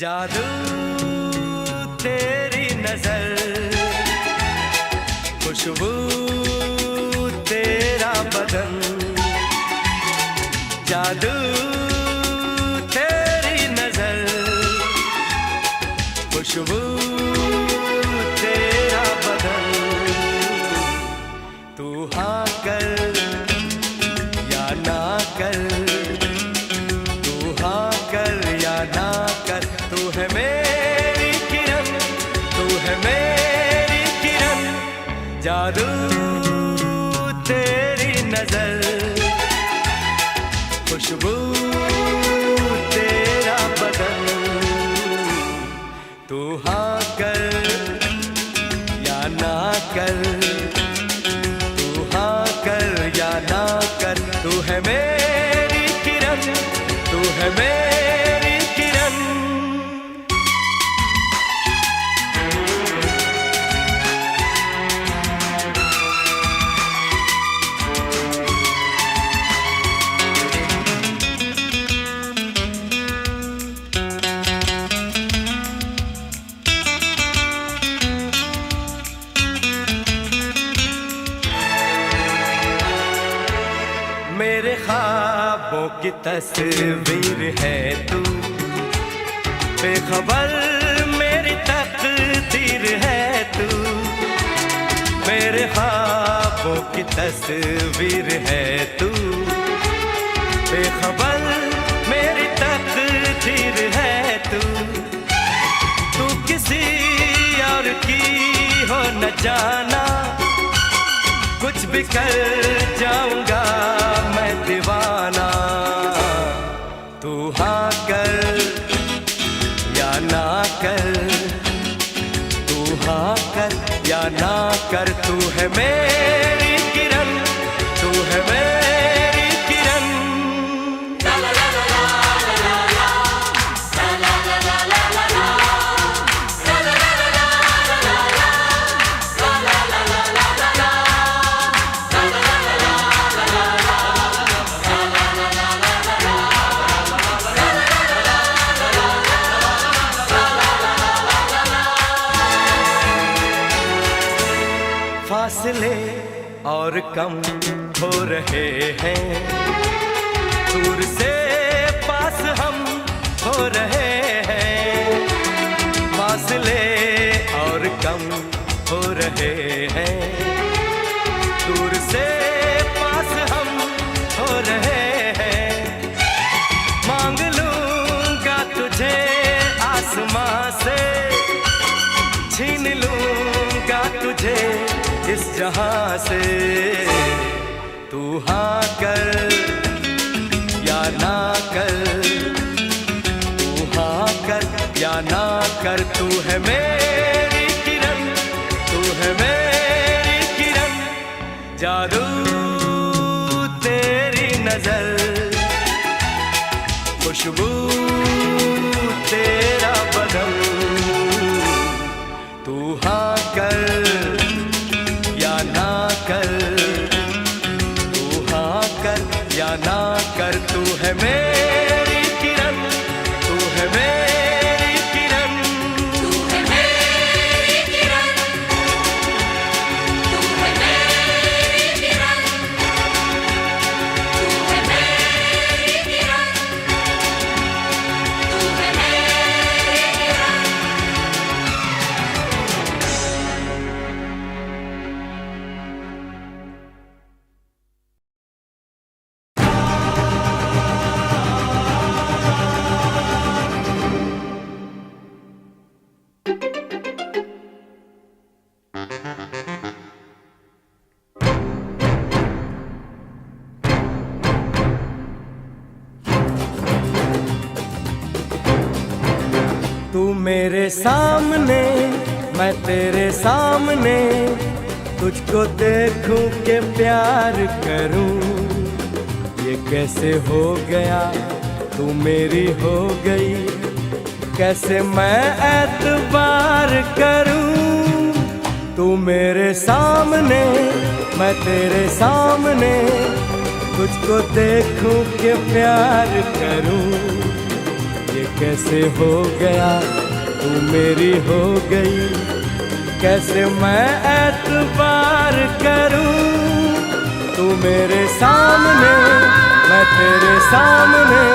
जादू तेरी नजर, खुशबू तेरा बदन, जादू तेरी नजर, खुशबू तेरा बदन। तू हाँ कर या ना कर, तू हाँ कर या ना कर, तू है मेरी किरण, तू है मेरी किरण। जादू तेरी नजर, खुशबू तेरा बदन। तू हाँ कर या ना कर, तू हाँ कर या ना कर, तू है मेरी किरण, तू है मेरी किरण। मेरे ख्वाबों की तस्वीर है तू, बेखबर मेरी तकदीर है तू। मेरे ख्वाबों की तस्वीर है तू, बेखबर मेरी तकदीर है तू। तू किसी और की हो न जाना, कुछ भी कर जाऊंगा मैं दीवाना। तू हाँ कर या ना कर, तू हाँ कर या ना कर, तू है मेरी किरण, तू है मेरी किरण। फासले और कम हो रहे हैं, दूर से पास हम हो रहे हैं। फासले और कम हो रहे हैं, दूर से पास हम हो रहे हैं। मांग लूंगा तुझे आसमां से, छीन लूंगा तुझे इस जहां से। तू हाँ कर या ना कर, तू हाँ कर या ना कर, तू है मेरी किरण, तू है मेरी किरण। जादू तेरी नजर, खुशबू तेरा बदन। तू हाँ कर या ना कर, तू हाँ कर या ना कर, तू है मेरी किरण, तू है मेरी किरण। तू है मेरी किरण, तू है मेरी किरण, तू है मेरी किरण, तू है मेरी किरण। तू मेरे सामने, मैं तेरे सामने, तुझको देखूं के प्यार करूं। ये कैसे हो गया, तू मेरी हो गई, कैसे मैं एतबार करूं। तू मेरे सामने, मैं तेरे सामने, तुझको देखूं के प्यार करूं। ये कैसे हो गया तू मेरी हो गई, कैसे मैं एतबार करूं। तू मेरे सामने मैं तेरे सामने,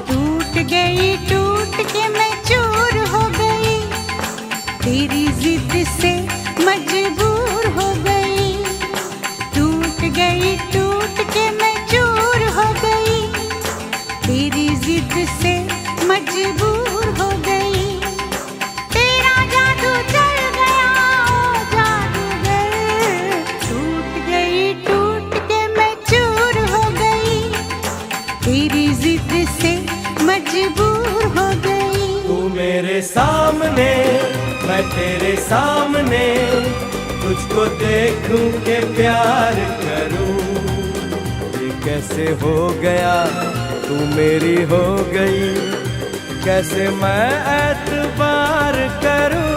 टूट गई टूट के मैं चूर हो गई, तेरी जिद से मजबूर हो गई। टूट गई टूट के मैं चूर हो गई, तेरी जिद से मजबूर हो गई। तेरा जादू चल गया ओ जादूगर, टूट गई टूट के मैं चूर हो गई, तेरी जिद से मजबूर हो गई। तू मेरे सामने मैं तेरे सामने, तुझको देखूं के प्यार करूं। ये कैसे हो गया तू मेरी हो गई, कैसे मैं एतबार करूं।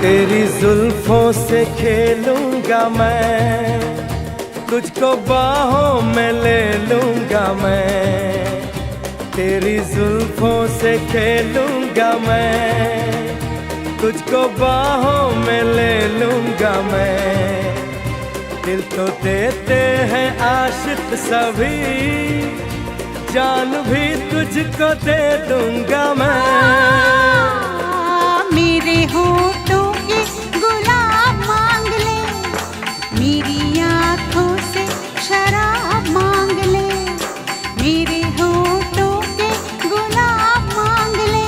तेरी जुल्फों से खेलूंगा मैं, तुझको बाहों में ले लूंगा मैं। तेरी जुल्फों से खेलूंगा मैं, तुझको बाहों में ले लूंगा मैं। दिल तो देते हैं आशिक सभी, जान भी तुझको दे दूंगा मैं। मेरे होठों के गुलाब मांग ले, मेरी आँखों से शराब मांग ले। मेरे होठों के गुलाब मांग ले,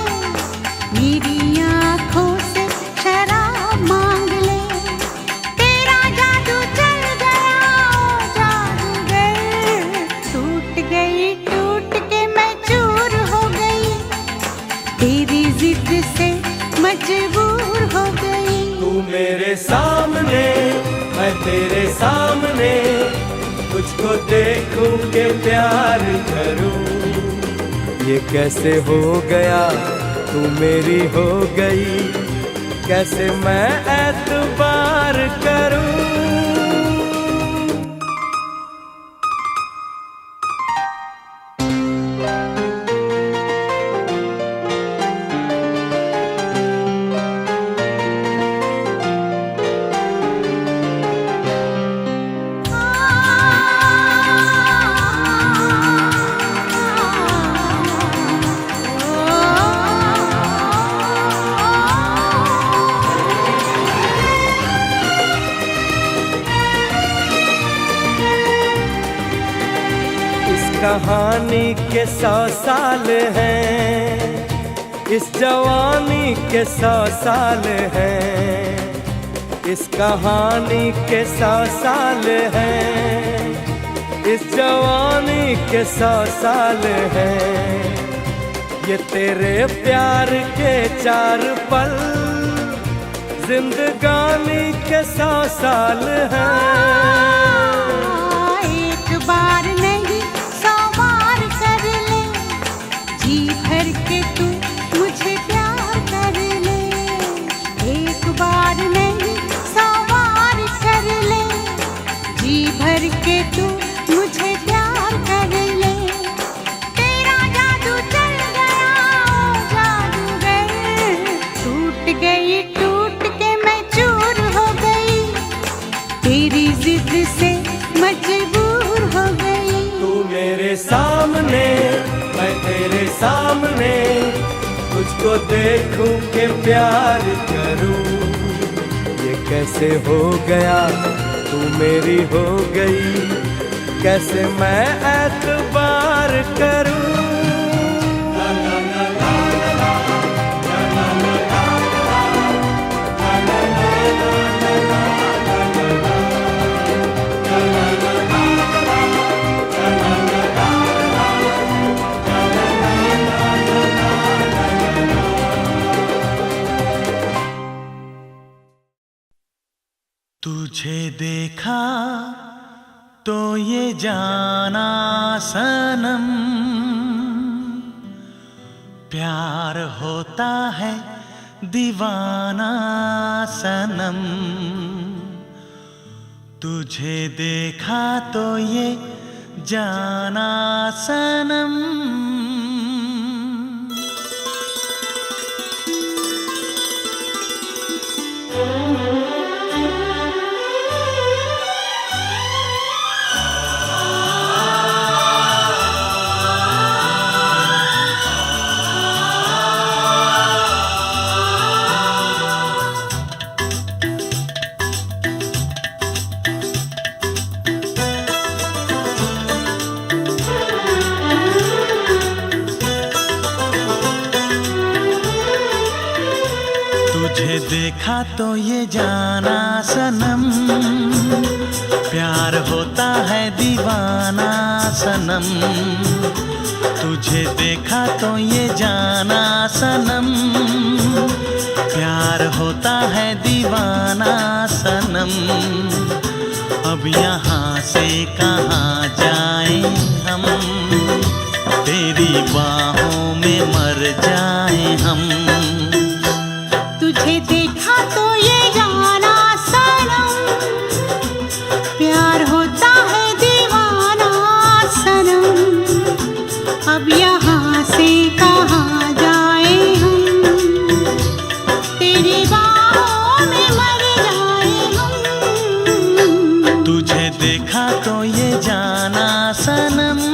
मेरी आँखों से शराब मांग ले। तेरा जादू चल गया ओ जादूगर, टूट गई टूट के मैं चूर हो गई, तेरी जिद से मजबूर हो गई। तू मेरे सामने मैं तेरे सामने, तुझको देखूं के प्यार करूं। ये कैसे हो गया तू मेरी हो गई, कैसे मैं एतबार करूं। कहानी के 100 साल हैं, इस जवानी के 100 साल हैं। इस कहानी के 100 साल हैं, इस जवानी के 100 साल हैं। ये तेरे प्यार के 4 पल, जिंदगानी के 100 साल हैं। एक बार नहीं 100 बार कर ले, जी भर के तू मुझे प्यार कर ले। एक बार नहीं 100 बार कर ले, जी भर के तू मुझे प्यार कर ले। तेरा जादू चल गया ओ जादूगर, टूट गई टूट के मैं चूर हो गई, तेरी जिद से मजबूर हो गई। तू मेरे सामने मैं तेरे सामने, तुझको देखूं के प्यार करूं। ये कैसे हो गया तू मेरी हो गई, कैसे मैं एतबार करूं। देखा तो ये जाना सनम, प्यार होता है दीवाना सनम। तुझे देखा तो ये जाना सनम। तुझे देखा तो ये जाना सनम, प्यार होता है दीवाना सनम। तुझे देखा तो ये जाना सनम, प्यार होता है दीवाना सनम। अब यहाँ से कहाँ जाएं हम, तेरी बाहों में मर जाएं हम। तुझे देखा तो ये जाना सनम, प्यार होता है दीवाना सनम। अब यहाँ से कहाँ जाए हम, तेरी बाहों में मर जाए हम। तुझे देखा तो ये जाना सनम।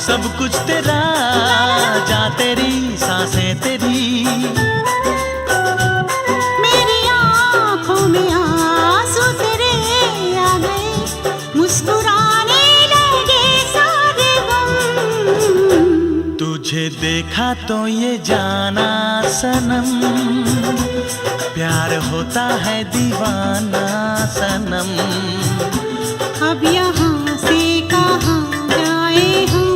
सब कुछ तेरा, जा तेरी सांसें तेरी। मेरी आँखों में आंसू तेरे आ गए, मुस्कुराने लगे सारे गम। तुझे देखा तो ये जाना सनम, प्यार होता है दीवाना सनम। अब यहाँ से कहाँ जाए हम,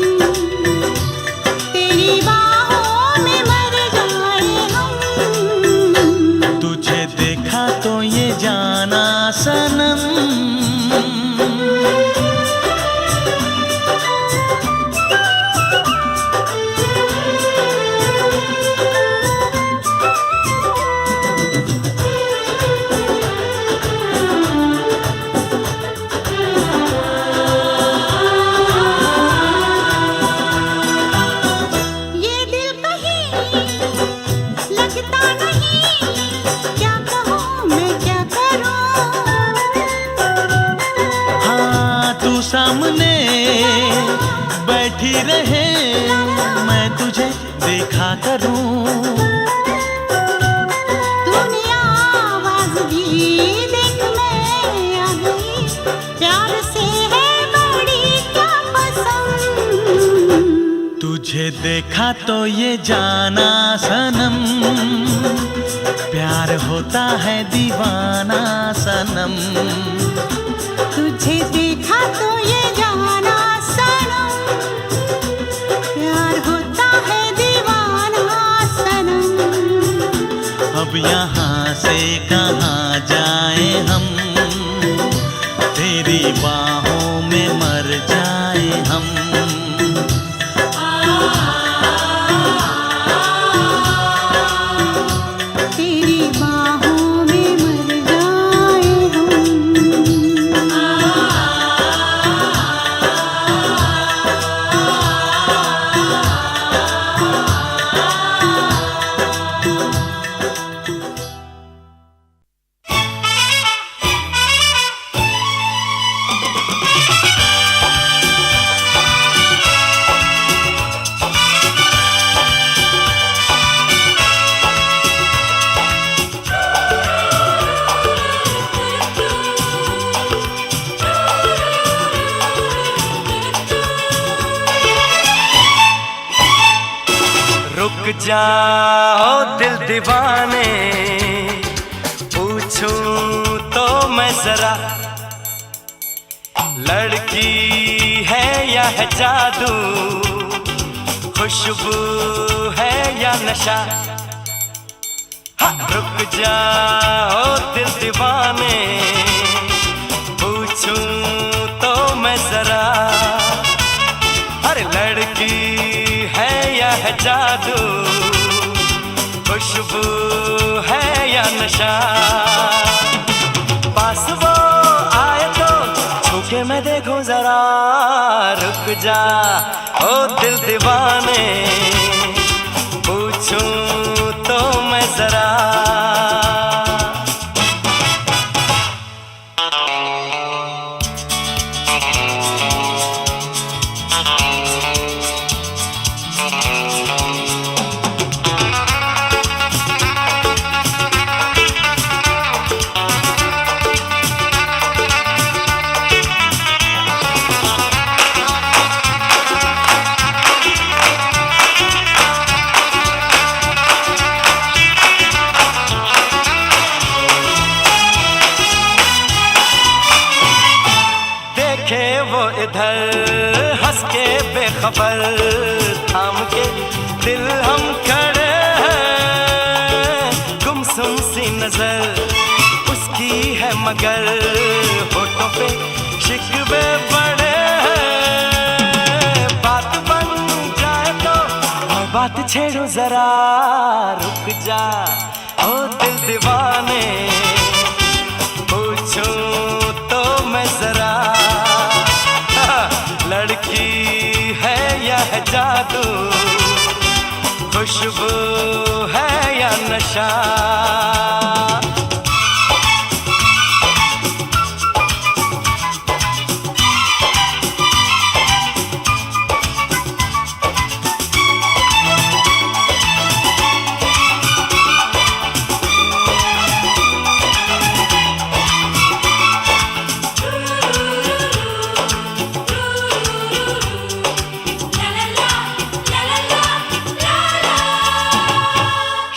तेरी बाहों में मर जाए हम। तुझे देखा तो ये जाना सनम। सामने बैठी रहे, मैं तुझे देखा करूं। तूने आवाज दी, देख मैं आ गई, प्यार से है बड़ी क्या पसंद। तुझे देखा तो ये जाना सनम, प्यार होता है दीवाना सनम। तुझे देखा तो ये जाना सनम, प्यार होता है दीवाना सनम। अब यहाँ से कहाँ जाए हम, तेरी बाहों में मर जाए हम। तेरी बाहों में मर जाए हम। जाओ दिल दीवाने, पूछूं तो मैं जरा, लड़की है या है जादू, खुशबू है या नशा। हाँ, रुक जाओ दिल दीवाने, पूछूं तो मैं जरा, अरे लड़की है या है जादू, खुशबू है या नशा। पास वो आए तो छूके मैं देखूं जरा, रुक जा ओ दिल दीवाने, पूछूं तो मैं जरा। देखे वो इधर हंस के बेखबर, थाम के दिल हम खड़े हैं, गुमसुम सी नजर उसकी है मगर होठों पे शिकवे पड़े हैं। बात बन जाए तो मैं बात छेड़ूं जरा, रुक जा ओ दिल दीवाने, पूछूं तो मैं जरा, लड़की है या है जादू, खुशबू है या नशा।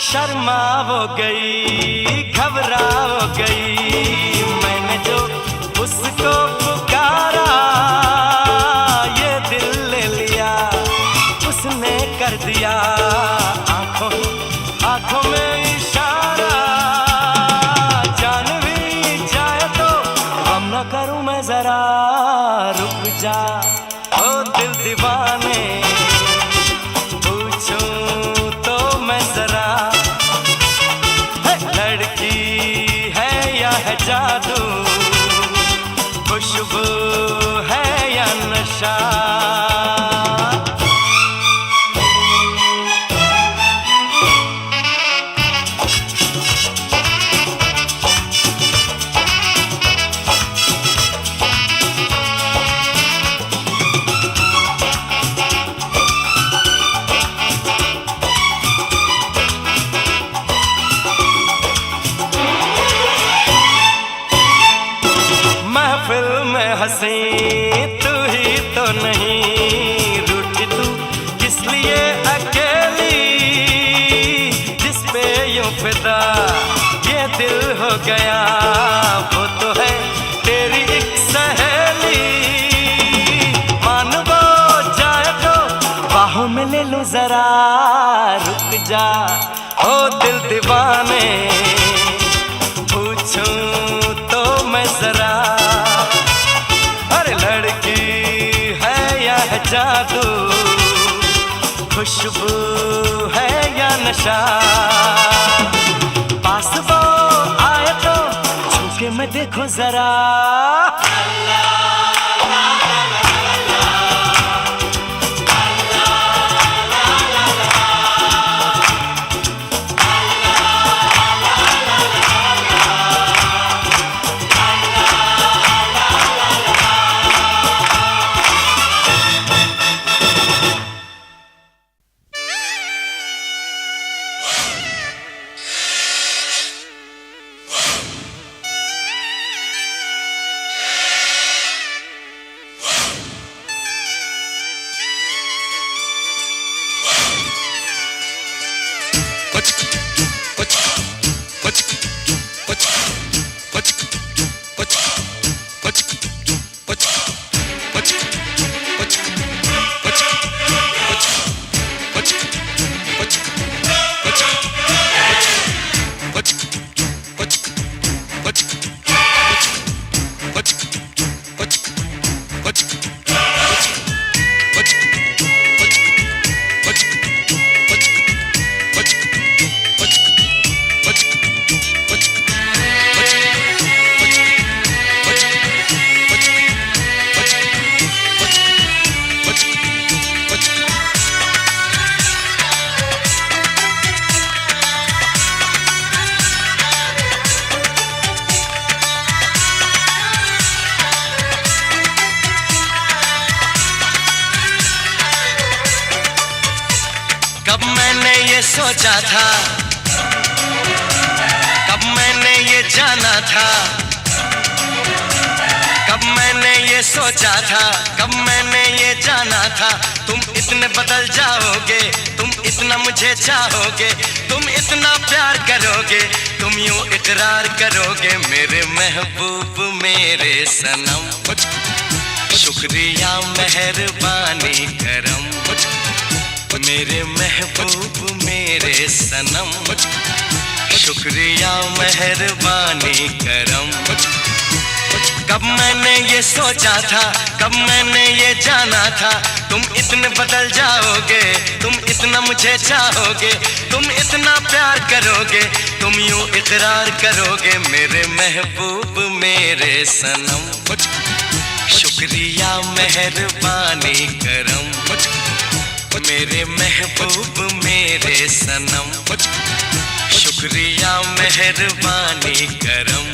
शर्मा वो गई, घबरा वो गई, मैंने जो उसको पुकारा, ये दिल ले लिया उसने कर दिया, आंखों आंखों में इशारा। जान भी जाए तो गम न करूं मैं जरा, रुक जा ओ दिल दीवाने, पूछूं तो मैं जरा, लड़की है या है जादू, खुशबू है या नशा। महफिल में हंसी तू ही तो नहीं, रूठी तू किस लिए अकेली, जिस पे यूं फिदा ये दिल हो गया, वो तो है तेरी एक सहेली। मान वो जाए तो बाहों में ले लो जरा, रुक जा ओ दिल दीवाने, पूछूं तो मैं जरा, अरे लड़की है या है जादू, खुशबू है या नशा। पास वो आए तो छूके मैं देखो जरा, कब मैंने ये सोचा था, कब मैंने ये जाना था, कब मैंने ये सोचा था, कब मैंने ये जाना था। तुम इतने बदल जाओगे, तुम इतना मुझे चाहोगे, तुम इतना प्यार करोगे, तुम यूं इकरार करोगे मेरे महबूब मेरे सनम। शुक्रिया मेहरबानी करम मेरे महबूब मेरे सनम। शुक्रिया मेहरबानी करम। कब मैंने ये सोचा था, कब मैंने ये जाना था, तुम इतने बदल जाओगे, तुम इतना मुझे चाहोगे, तुम इतना प्यार करोगे, तुम यूं इकरार करोगे मेरे महबूब मेरे सनम। शुक्रिया मेहरबानी करम मेरे महबूब मेरे सनम। शुक्रिया मेहरबानी करम।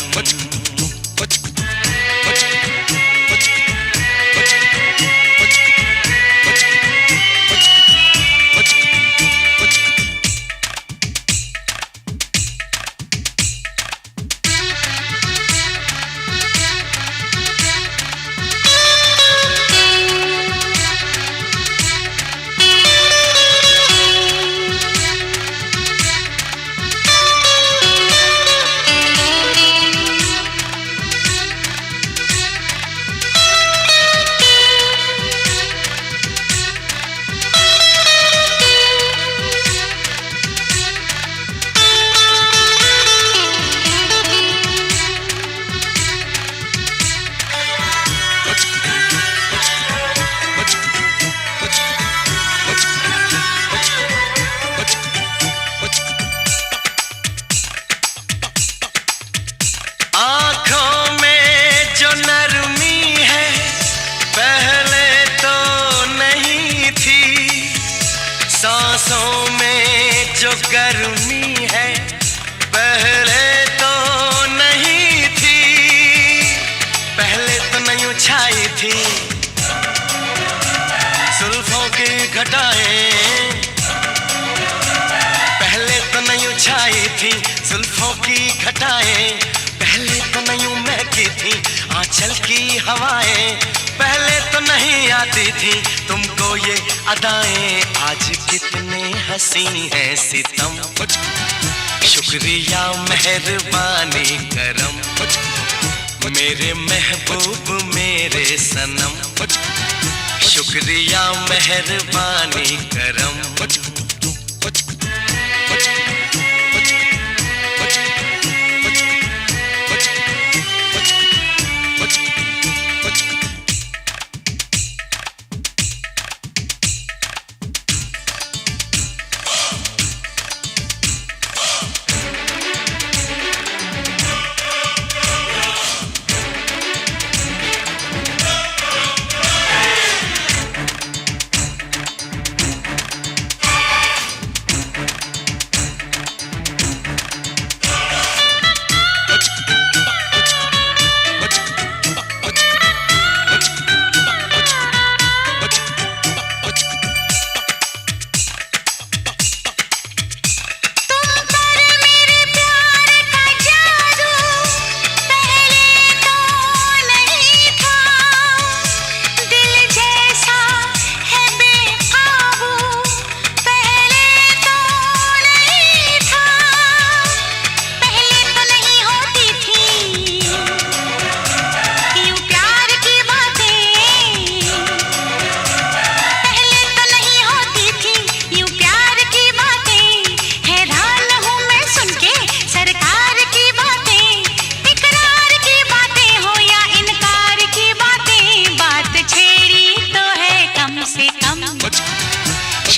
सांसों में जो गर्मी है पहले तो नहीं थी, पहले तो नहीं छाई थी जुल्फों की घटाएं, पहले तो नहीं छाई थी जुल्फों की घटाएं, पहले तो नहीं महकी थी आंचल की हवाएं, पहले तो नहीं आती थी तुमको ये अदाएं, आज कितने हंसी है सितम। शुक्रिया मेहरबानी करम मेरे महबूब मेरे सनम। शुक्रिया मेहरबानी करम।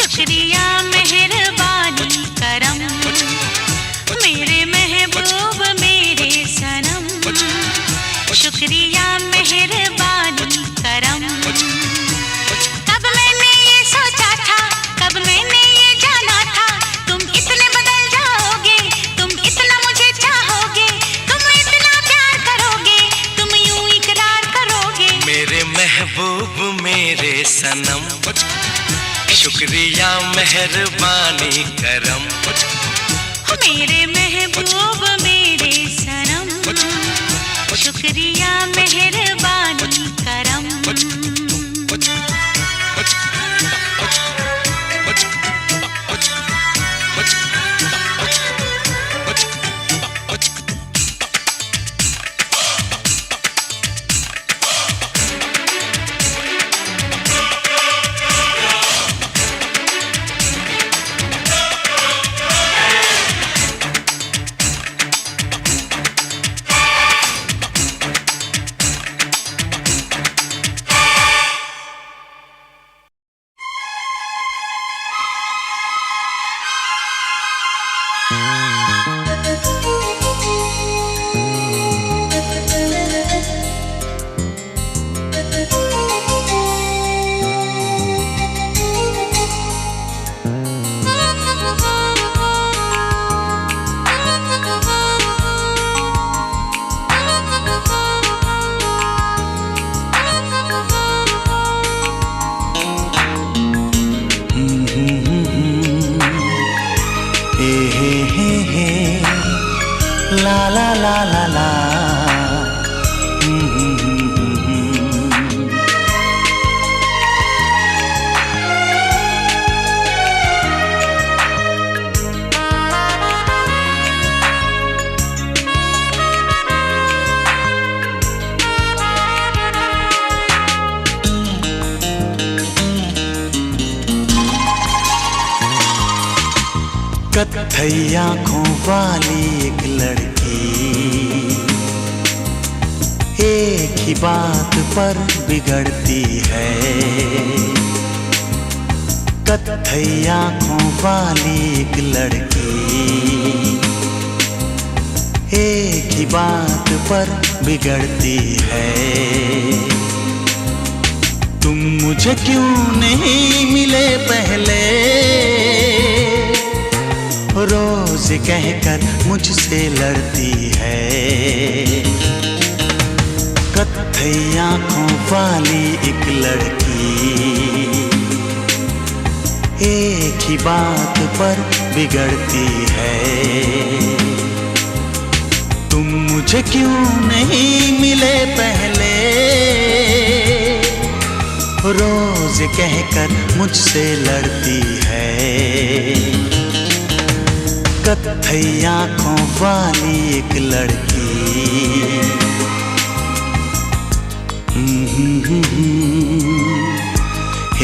शुक्रिया मेहरबानी करम मेरे महबूब मेरे सनम। शुक्रिया मेहरबानी करम। कब मैंने ये सोचा था, कब मैंने ये जाना था, तुम इतने बदल जाओगे, तुम इतना मुझे चाहोगे, तुम इतना प्यार करोगे, तुम यूं इकरार करोगे मेरे महबूब मेरे सनम। शुक्रिया मेहरबानी करम, मेरे महबूब मेरे सनम, शुक्रिया मेहरबानी करम। ला ला ला ला ला। कत्थई आँखों वाली एक लड़की एक ही बात पर बिगड़ती है। कत्थई आँखों वाली एक लड़की एक ही बात पर बिगड़ती है। तुम मुझे क्यों नहीं मिले पहले, रोज कहकर मुझसे लड़ती है। कत्थई आँखों वाली एक लड़की एक ही बात पर बिगड़ती है। तुम मुझे क्यों नहीं मिले पहले, रोज कहकर मुझसे लड़ती है। कत्थई आँखों वाली एक लड़की।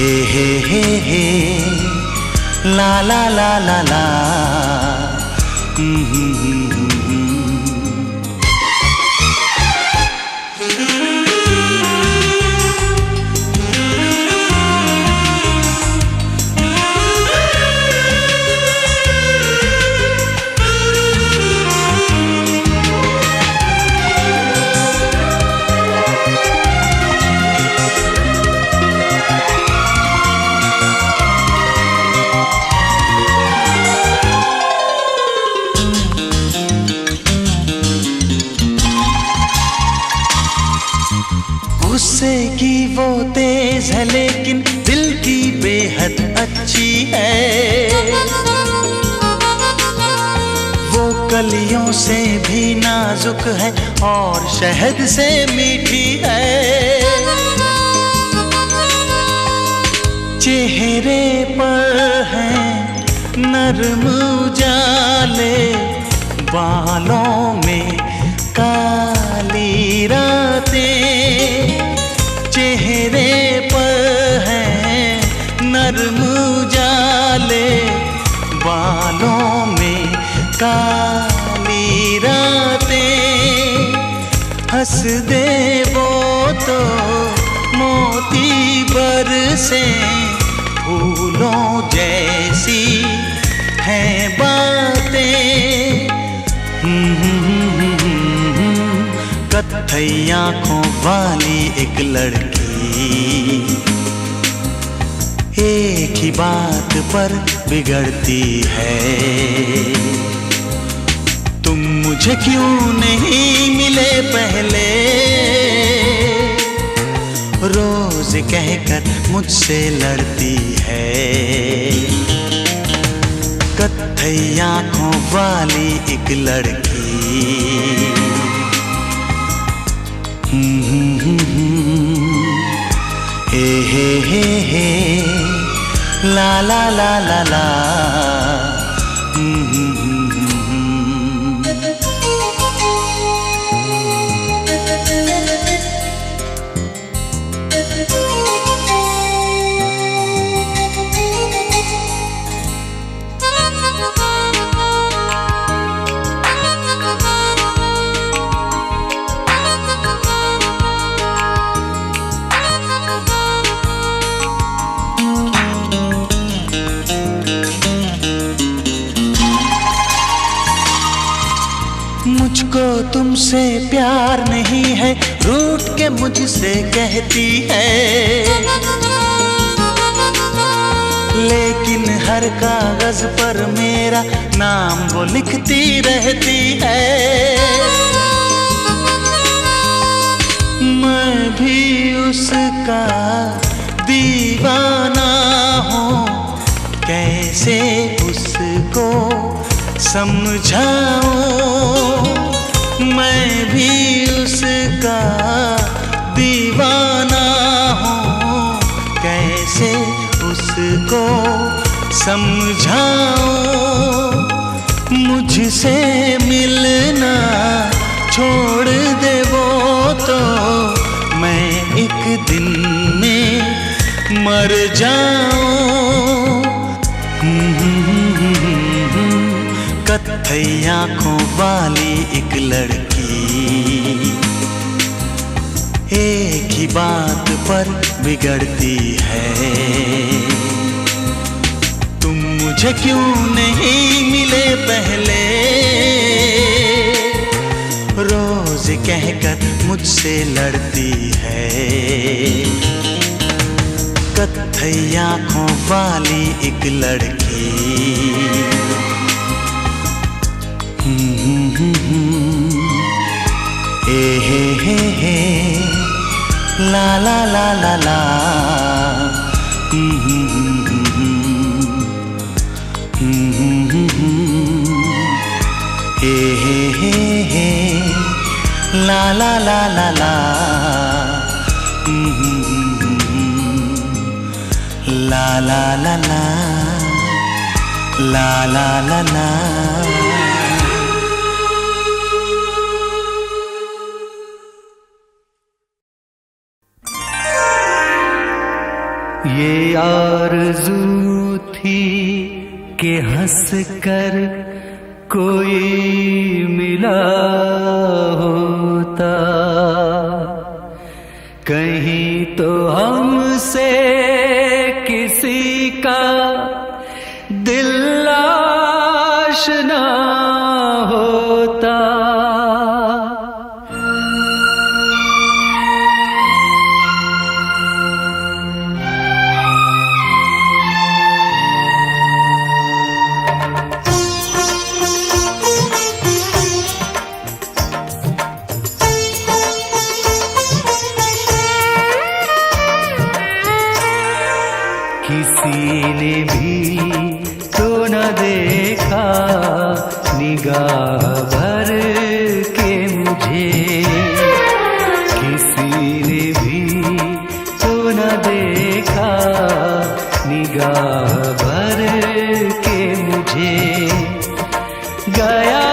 हे ला ला ला ला ला। गुस्से की वो तेज है लेकिन दिल की बेहद अच्छी है। वो कलियों से भी नाजुक है और शहद से मीठी है। चेहरे पर है नरम उजाले, बालों में काली रातें। चेहरे पर है नरम उजाले, बालों में काली रातें। हंस दे वो तो मोती बरसे, फूलों जैसी हैं बातें। कत्थई आँखों वाली एक लड़की एक ही बात पर बिगड़ती है। तुम मुझे क्यों नहीं मिले पहले, रोज रोज कहकर मुझसे लड़ती है, कत्थई आंखों वाली एक लड़की। हे ला ला ला ला ला। मुझको तुमसे प्यार नहीं है, रूठ के मुझसे कहती है, लेकिन हर कागज पर मेरा नाम वो लिखती रहती है। मैं भी उसका दीवाना हूँ, कैसे उसको समझाऊं। मैं भी उसका दीवाना हूँ, कैसे उसको समझाऊं। मुझसे मिलना छोड़ दे वो तो मैं एक दिन में मर जाऊं। कत्थई आंखों वाली एक लड़की, एक ही बात पर बिगड़ती है, तुम मुझे क्यों नहीं मिले पहले। रोज कहकर मुझसे लड़ती है, कत्थई आंखों वाली एक लड़की। हे ला ला ला ला ला। हे ला ला ला ला ला। ला ला ला ला ला ला ला ला। ये आरज़ू थी कि हंस कर कोई मिला होता, कहीं तो हमसे किसी का दिल आशना होता। किसी ने भी तो न देखा निगाह भर के मुझे, किसी ने भी तो न देखा निगाह भर के मुझे। गया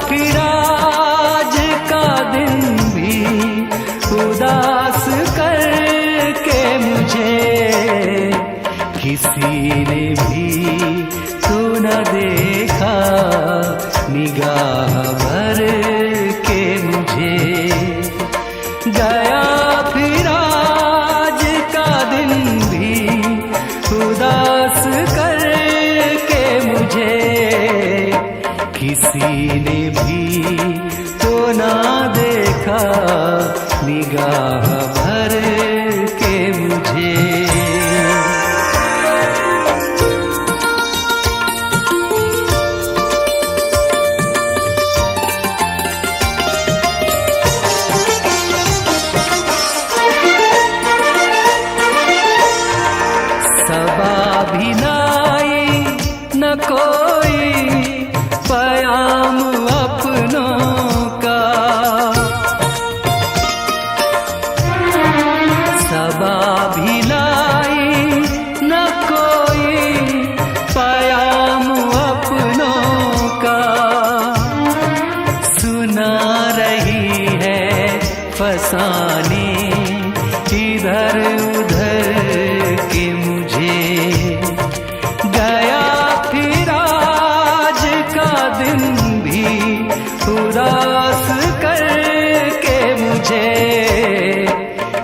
फिर आज का दिन भी उदास करके मुझे, किसी ने भी तो न देखा निगाह भर के मुझे। गया फिर आज का दिन भी उदास करके मुझे, किसी ने भी तो न देखा निगाह भर के मुझे। उधर के मुझे गया फिर आज का दिन भी उदास करके मुझे।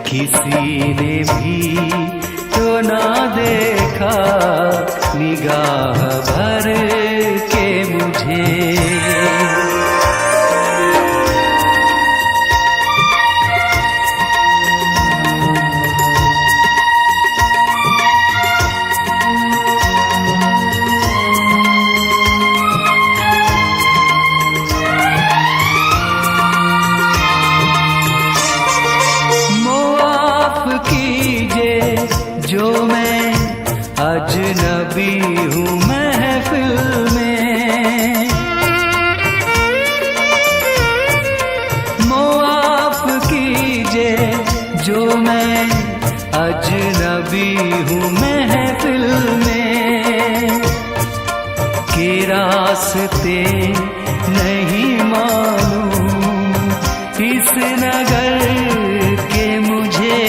किसी ने भी तो ना देखा निगाह भर के मुझे। जो मैं अजनबी हूँ महफिल में, मुआफ कीजिए जो मैं अजनबी हूँ महफिल में, के रास्ते नहीं मालूम इस नगर के मुझे।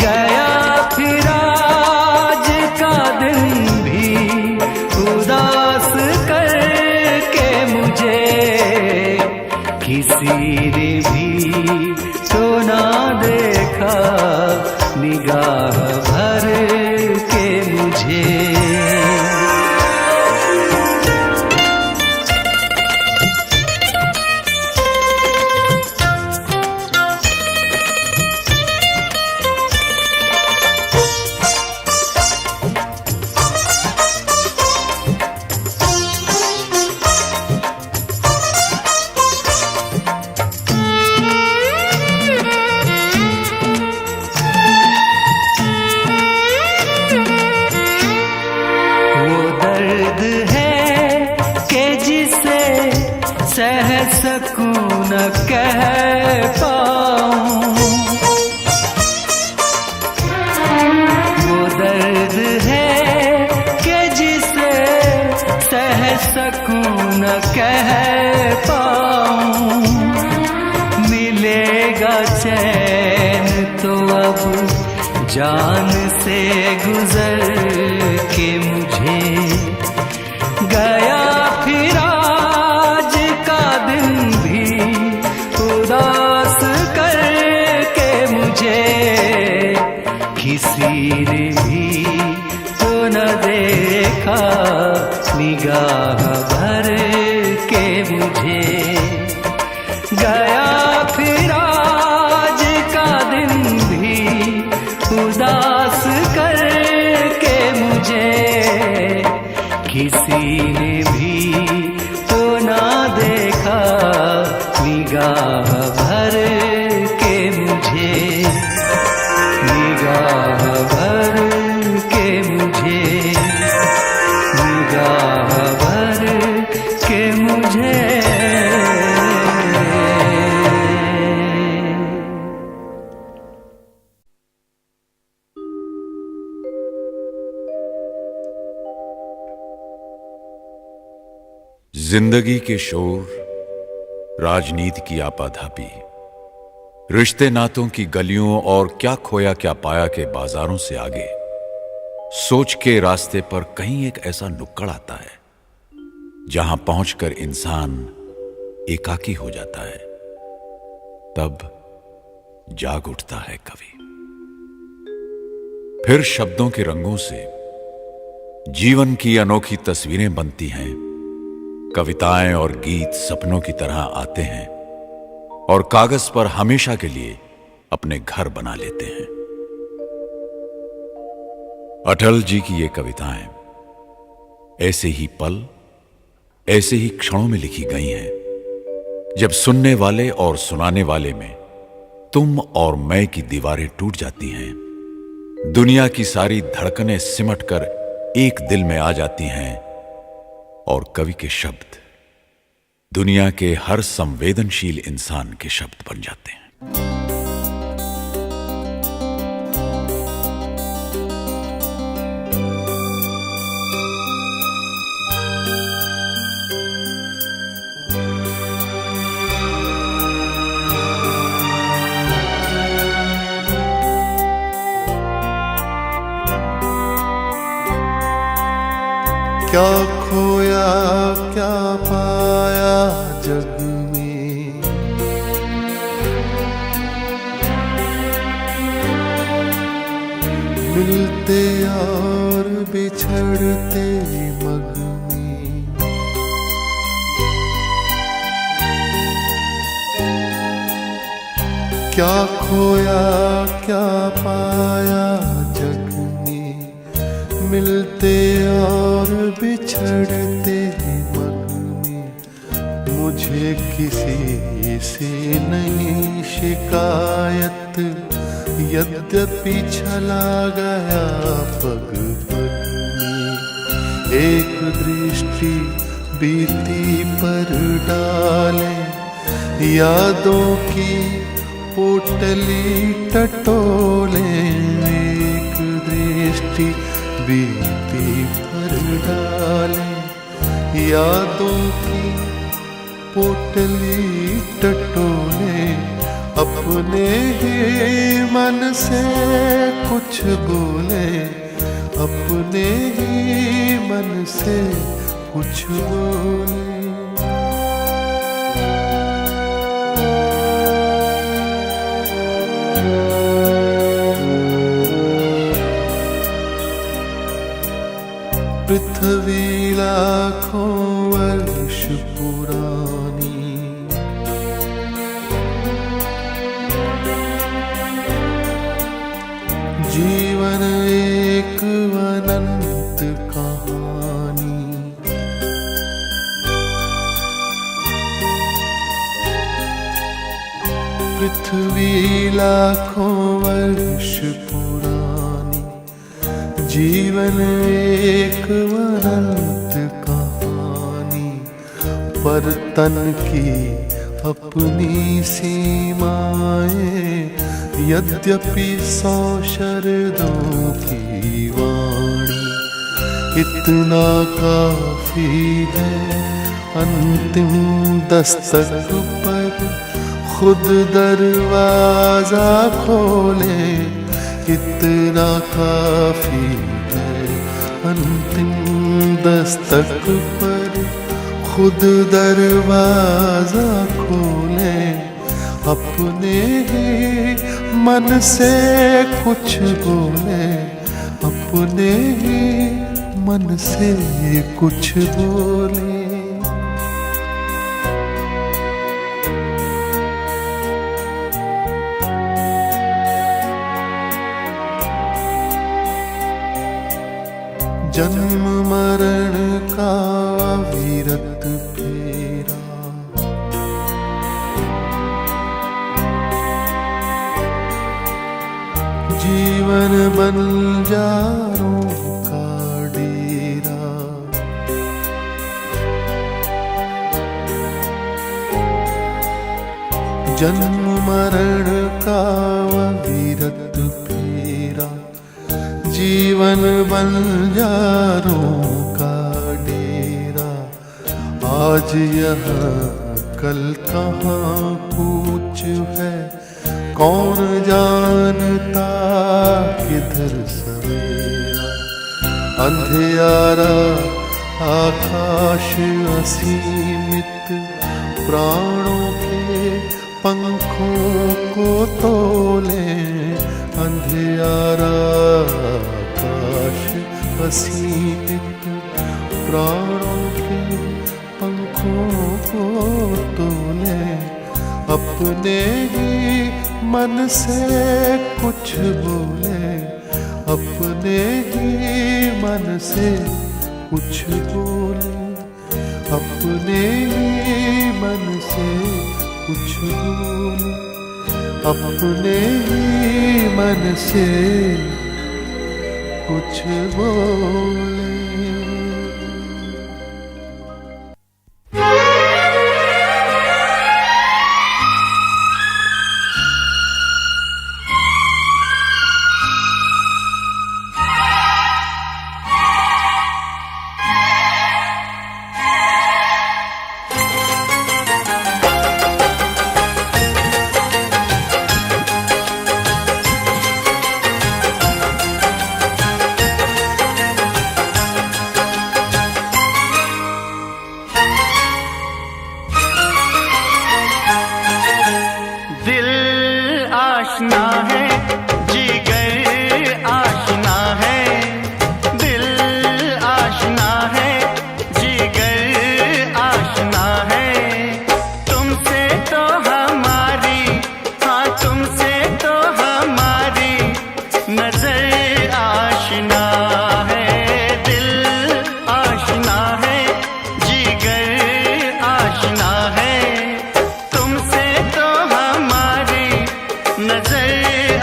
गया फिर आज का दिन भी उदास करके मुझे। किसी ने भी तो ना देखा निगाह भर के मुझे। सह सकूं न कह पाऊं, वो दर्द है कि जिसे सह सकूं न कह पाऊं। मिलेगा चैन तो अब जान से गुजर के मुझे। गया फिर आज का दिन भी उदास करके मुझे। किसी ने भी तो न देखा निगाह भर के मुझे। गया फिर आज का दिन भी उदास करके मुझे। किसी ने भी तो ना देखा निगाह भर के मुझे। निगाह भर के मुझे। निगाह भर के मुझे। जिंदगी के शोर, राजनीति की आपाधापी, रिश्ते नातों की गलियों और क्या खोया क्या पाया के बाजारों से आगे सोच के रास्ते पर कहीं एक ऐसा नुक्कड़ आता है जहां पहुंचकर इंसान एकाकी हो जाता है। तब जाग उठता है कवि। फिर शब्दों के रंगों से जीवन की अनोखी तस्वीरें बनती हैं। कविताएं और गीत सपनों की तरह आते हैं और कागज पर हमेशा के लिए अपने घर बना लेते हैं। अटल जी की ये कविताएं ऐसे ही पल, ऐसे ही क्षणों में लिखी गई हैं जब सुनने वाले और सुनाने वाले में तुम और मैं की दीवारें टूट जाती हैं। दुनिया की सारी धड़कनें सिमटकर एक दिल में आ जाती हैं और कवि के शब्द दुनिया के हर संवेदनशील इंसान के शब्द बन जाते हैं। क्या खोया क्या पाया जग में, मिलते और बिछड़ते मग में। क्या खोया क्या पाया जग में, मिलते और बिछड़ते मग में। मुझे किसी से नहीं शिकायत, यद्यपि चला गया पग पग में। एक दृष्टि बीती पर डाले, यादों की पोटली टटोले। एक दृष्टि बीती पर डाले, यादों की पोटली टटोले। अपने ही मन से कुछ बोले, अपने ही मन से कुछ बोले। पृथ्वी लाखों वर्ष पुरानी, जीवन एक अनंत कहानी। पृथ्वी लाखों वर्ष पुरानी, जीवन एक अनंत कहानी। पर तन की अपनी सीमाएं, यद्यपि 100 शरदों की वाणी। इतना काफी है अंतिम दस्तक पर खुद दरवाजा खोले। इतना काफी है अंतिम दस्तक पर खुद दरवाजा खोले। अपने ही मन से कुछ बोले, अपने ही मन से कुछ बोले। जन्म मरण का अविरत फेरा, जीवन बंजारों का डेरा। जन्म मरण का अविरत फेरा, जीवन बंजारों का डेरा। आज यहाँ कल कहाँ कूच है, कौन जानता किधर सवेरा। अंधियारा आकाश असीमित, प्राणों के पंखों को तोले। अंधियारा आकाश असीमित, प्राणों के पंखों को तोले। अपने ही मन से कुछ बोले, अपने ही मन से कुछ बोले। अपने ही मन से कुछ बोले, अपने ही मन से कुछ बोले।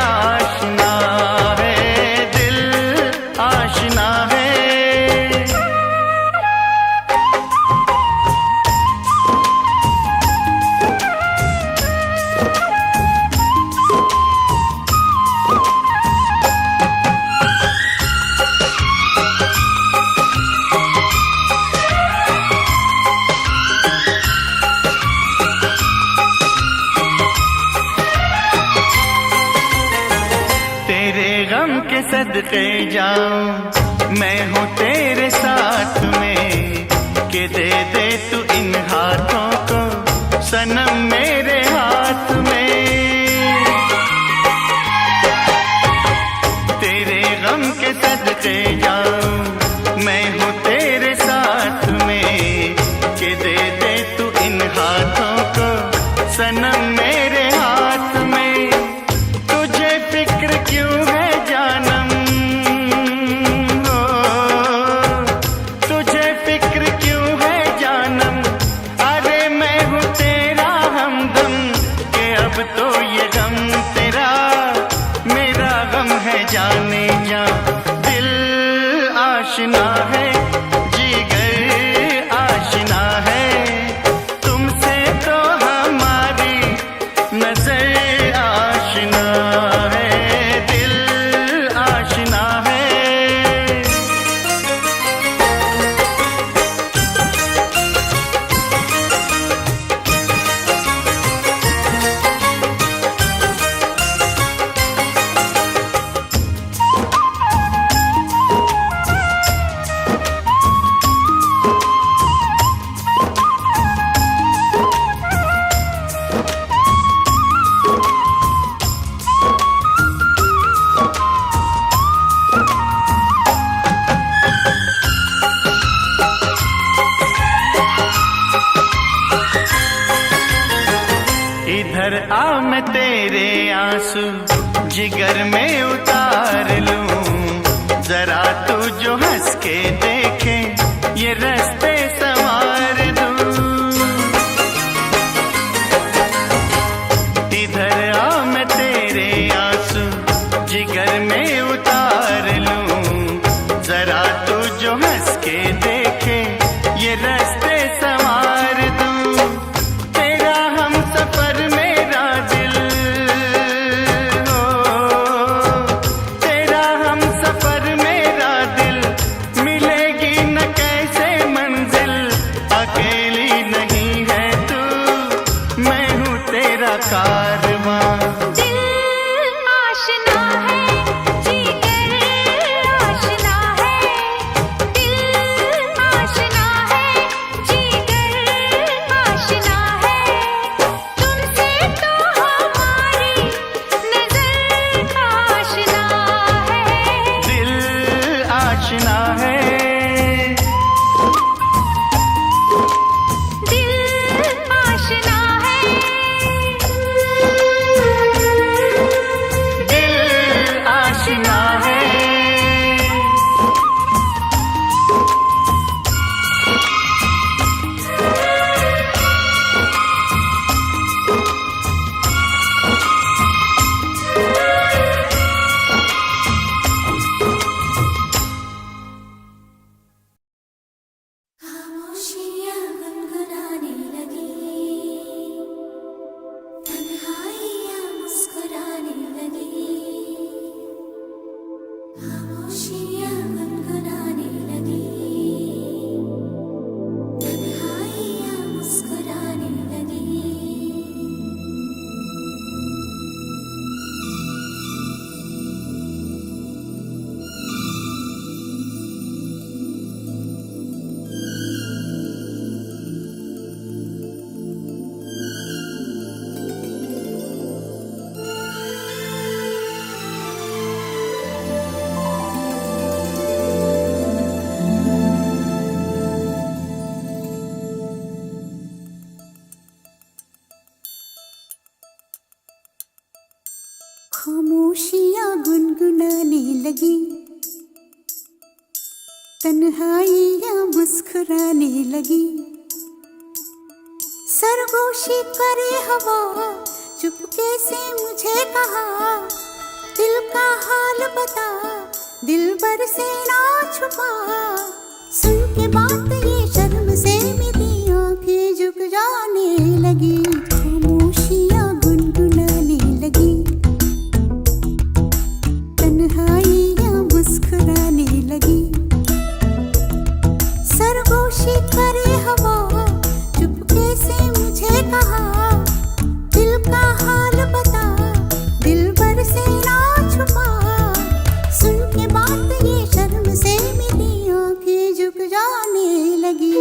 आशना है, दिल आशना है। गम के सदके जाऊं मैं हूँ तेरे साथ में, कि दे दे तू इन हाथों को सनम मेरे हाथ में। तेरे गम के सदके जाऊं मैं हूँ तेरे साथ में, कि दे दे तू इन हाथों को सनम मेरे हाथ में। तुझे फिक्र क्यों है जानम, हो तुझे फिक्र क्यों है जानम, अरे मैं हूँ तेरा हमदम, कि अब तो ये गम तेरा मेरा गम है जाने जा। दिल आशना है, जिगर आशना है, तुमसे तो हमारी नजर आशना है, दिल आशना है। इधर आ मैं तेरे आंसू जिगर में उतार लूं, जरा तू जो हंस के देखे ये रास्ते संवार दूं। इधर आ मैं तेरे आंसू जिगर में उतार लूं, जरा तू जो हंस के देखे ये रास्ते संवार दूं। तेरा हम सफर मेरा दिल, हो तेरा हम सफर मेरा दिल, मिलेगी न कैसे मंजिल, अकेली नहीं है तू मैं हूँ तेरा कारवां। दिल आशना है, जिगर आशना है, दिल आशना है, जिगर आशना है, तुमसे तो हमारी नजर आशना है। दिल आशना है, दिल आशना है, दिल आशना है। खामोशियाँ गुनगुनाने लगी, तन्हाइयाँ मुस्कुराने लगी। खामोशियाँ गुनगुनाने लगी, तन्हाइयाँ मुस्कुराने लगी। खामोशियाँ गुनगुनाने लगी, तन्हाइयाँ मुस्कुराने लगी। सरगोशी करे हवा, चुपके से मुझे कहा दिल का हाल बता, दिल भर से ना छुपा। सुन के बात ये शर्म से मेरी आंखें झुक जाने लगी, खामोशियां गुनगुनाने लगी, तन्हाइयां मुस्कुराने लगी। सरगोशी करे हवा, चुपके से मुझे कहा दिल का हाल बता, दिल भर से ना छुपा। सुन के बात ये शर्म से मेरी आंखें झुक जाने लगी।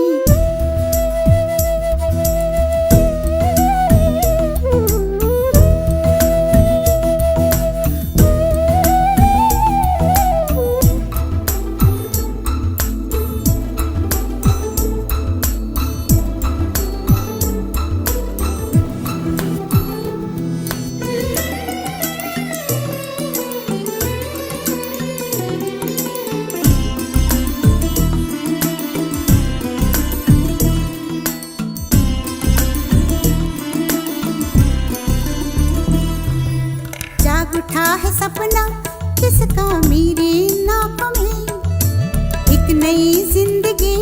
जाग उठा है सपना किसका मेरी नाकों में, एक नई जिंदगी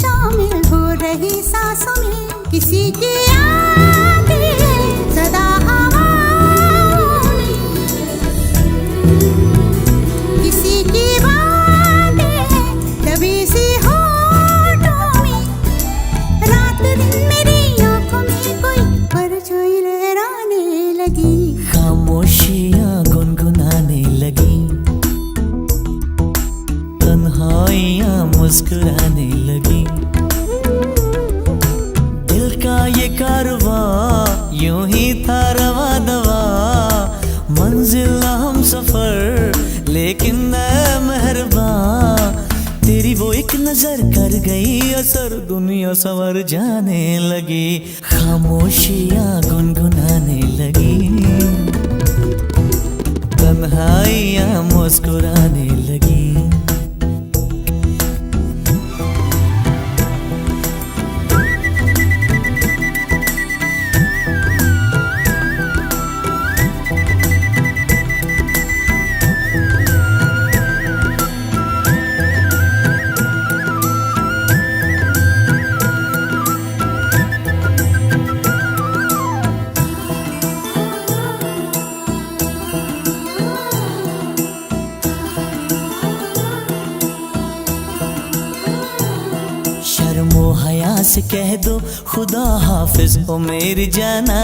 शामिल हो रही सांसों में। किसी की आगे सदा हवाओं में, किसी की बातें दबी सी होठों में। रात दिन मेरी आंखों में कोई परछाई लहराने लगी, खामोशियां गुनगुनाने लगी, तन्हाइयां मुस्कुराने लगी। दिल का ये कारवां यूं ही था रवा दवा, मंजिल हम सफर लेकिन न मेहरबान। तेरी वो एक नजर कर गई असर, दुनिया संवर जाने लगी, खामोशियां गुनगुनाने लगी, तन्हाइयां मुस्कुराने लगी। शर्मो हया से कह दो खुदा हाफिज ओ मेरी जाना,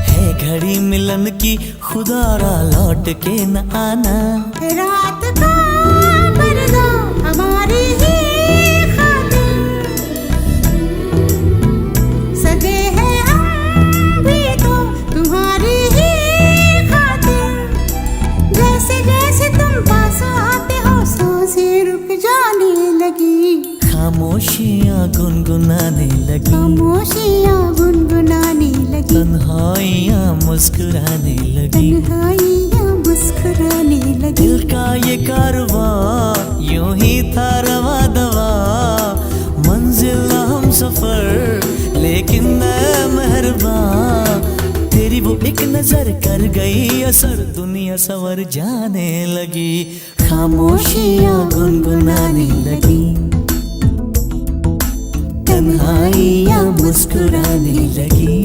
है घड़ी मिलन की खुदारा लौट के न आना। रात का पर्दा हमारी ही खातिर, सगे हैं हम भी तो तुम्हारी ही खातिर। जैसे जैसे तुम पास आते हो सांसें रुक जाने लगी, खामोशियां गुनगुनाने लगी, खामोशियां गुनगुनाने लगी, तन्हाइयां मुस्कुराने लगी। तन्हाइयां मुस्कुराने लगी। दिल का ये कारवां यूं ही था रवा दवा, मंजिल हम सफर लेकिन न मेहरबान। तेरी वो एक नजर कर गई असर, दुनिया संवर जाने लगी, खामोशियां गुनगुनाने लगी, तन्हाइयां मुस्कुराने लगी।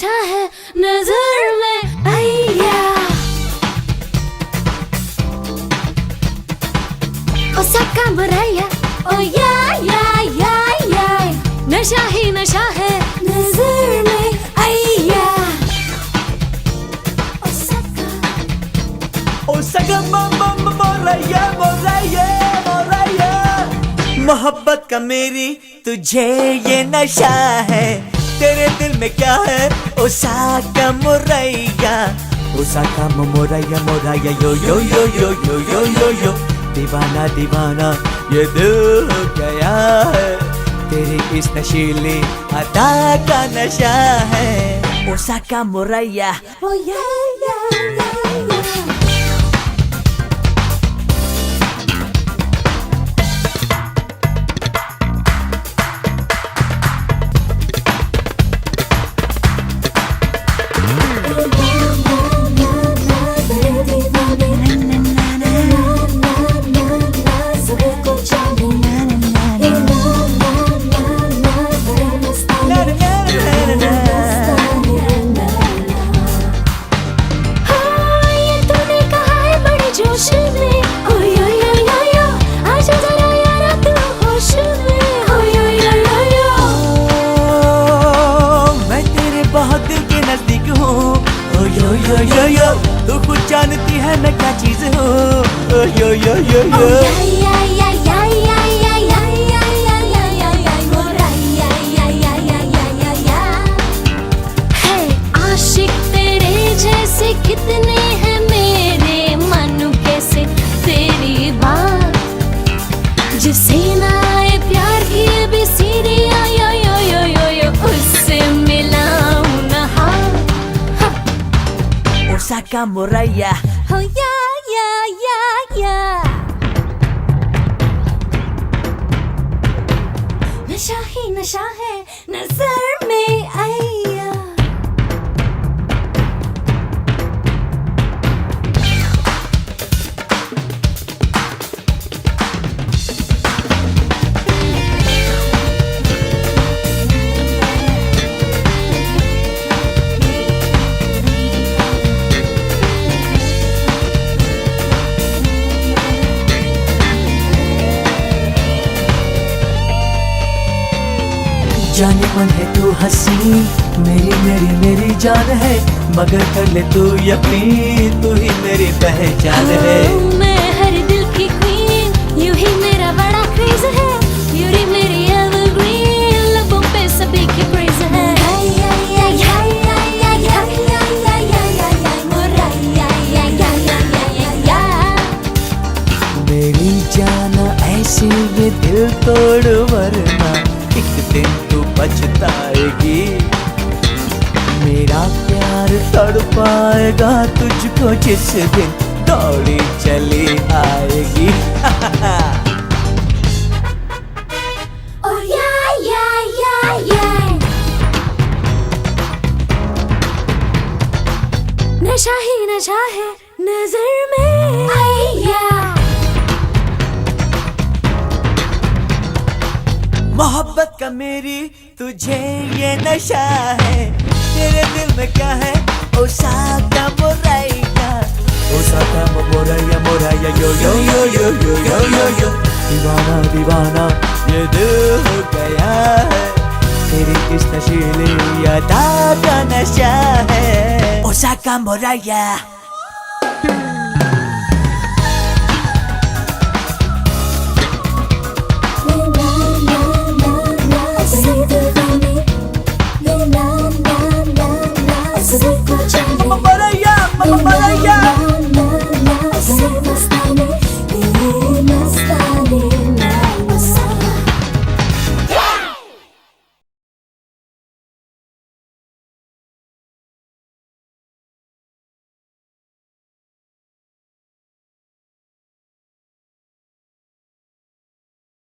नशा है नजर में आया ओसाका मोराया ओ या नशा ही नशा है नजर में आया ओसाका मोराया मोराया मोराया मोहब्बत का मेरी तुझे ये नशा है तेरे दिल में क्या है ओसाका मोराया ओसाका मोराया मोराया यो यो यो यो यो यो यो यो दीवाना दीवाना ये दिल हो गया है तेरी इस नशीली अदा का नशा है ओसाका मोराया ओ या यो यो तू कुछ जानती है मैं क्या चीज हूँ यो यो यो यो आशिक तेरे जैसे कितने हैं मेरे मानू कैसे तेरी बात जिसे ना आए प्यार की भी सीधी यो उससे मिलाऊं ना ओसाका मोराया oh yeah नशा ही नशा है नजर में आया जाने मन है तू हंसी मेरी मेरी मेरी जान है मगर कर ले तू यकीन तू ही मेरी पहचान है मैं हर दिल की क्वीन यू ही मेरा बड़ा क्रेज है यूरी मेरी एवरग्रीन लबों पे सभी की प्रेज है मेरी जाना ऐसी ये दिल तोड़ वरना एक दिन तू पछताएगी मेरा प्यार तड़पाएगा तुझको जिस दिन दौड़ी चली आएगी oh yeah नशा ही नशा है नजर में आया मोहब्बत का मेरी तुझे ये नशा है तेरे दिल में क्या है ओसाका मोराया ओसाका मोराया मोराया यो यो यो यो यो यो यो यो दीवाना दीवाना ये दिल हो गया है तेरी इस नशीली अदा का नशा है ओसाका मोराया say the